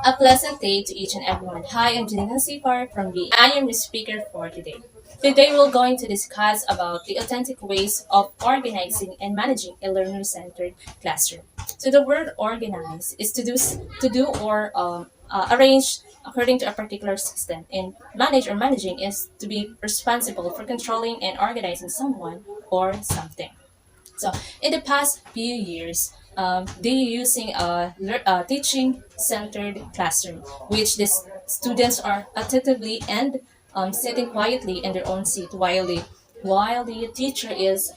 A pleasant day to each and everyone. Hi, I'm Janina Sipar from B. I am the speaker for today. Today we're going to discuss about the authentic ways of organizing and managing a learner-centered classroom. So the word organize is to do or arrange according to a particular system, and manage or managing is to be responsible for controlling and organizing someone or something. So in the past few years, they using a teaching-centered classroom, which the students are attentively and sitting quietly in their own seat while the teacher is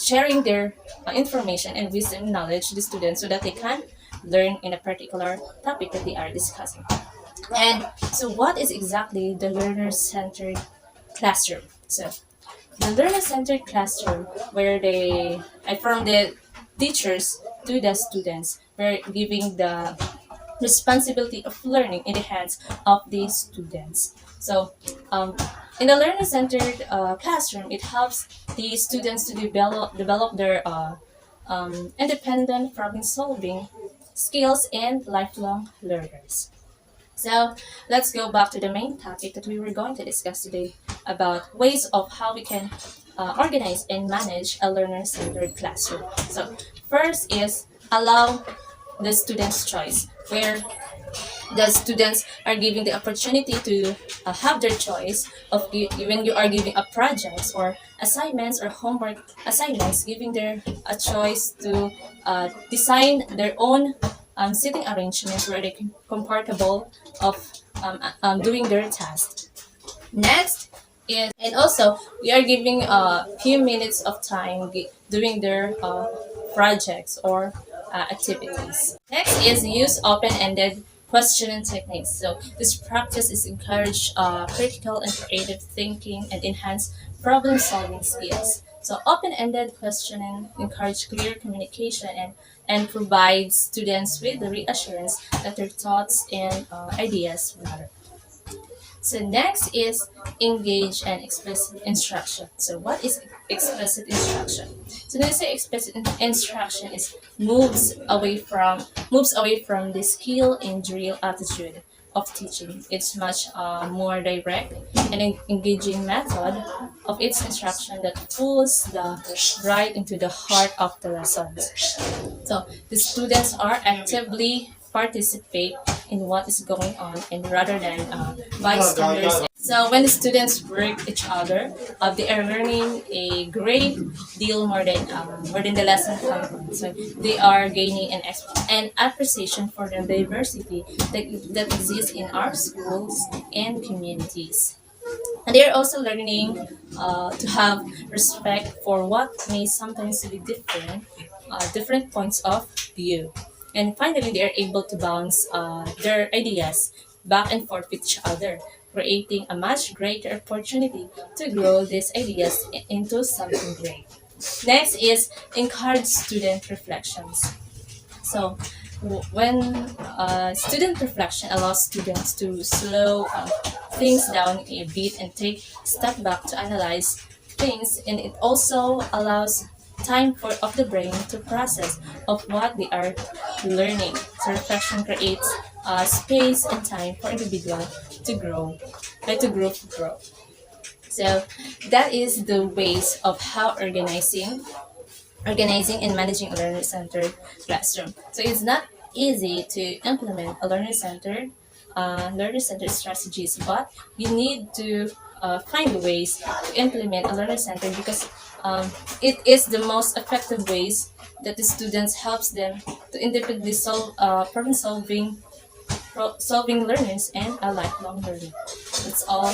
sharing their information and wisdom knowledge to the students so that they can learn in a particular topic that they are discussing. And so, what is exactly the learner-centered classroom? So the learner-centered classroom where from the teachers to the students, we're giving the responsibility of learning in the hands of the students. So um, in the learner-centered classroom, it helps the students to develop their independent problem-solving skills and lifelong learners. So let's go back to the main topic that we were going to discuss today about ways of how we can organize and manage a learner-centered classroom. So first is allow the students' choice, where the students are given the opportunity to have their choice of when you are giving a projects or assignments or homework assignments, giving their a choice to design their own sitting arrangements where they can comfortable of doing their task. Next is, and also we are giving a few minutes of time doing their projects or activities. Next is use open-ended questioning techniques. So this practice is encourage critical and creative thinking and enhance problem-solving skills. So open-ended questioning encourage clear communication and provides students with the reassurance that their thoughts and ideas matter. So next is engage and explicit instruction. So what is explicit instruction? So when we say explicit instruction is moves away from the skill and drill attitude of teaching. It's much more direct and engaging method of its instruction that pulls the right into the heart of the lessons. So the students are actively participate in what is going on and rather than bystanders. So when the students work each other, they are learning a great deal more than the lesson content. So they are gaining an appreciation for the diversity that exists in our schools and communities. And they are also learning to have respect for what may sometimes be different points of view. And finally, they are able to bounce their ideas back and forth with each other, creating a much greater opportunity to grow these ideas into something great. Next is encourage student reflections. So when student reflection allows students to slow things down a bit and take a step back to analyze things, and it also allows time for of the brain to process of what they are learning. So reflection creates space and time for individual to grow, to grow. So that is the ways of how organizing and managing a learner-centered classroom. So it's not easy to implement a learner-centered strategies, but you need to find ways to implement a learner-centered because it is the most effective ways that the students helps them to independently solve problem solving learners and a lifelong learning. That's all.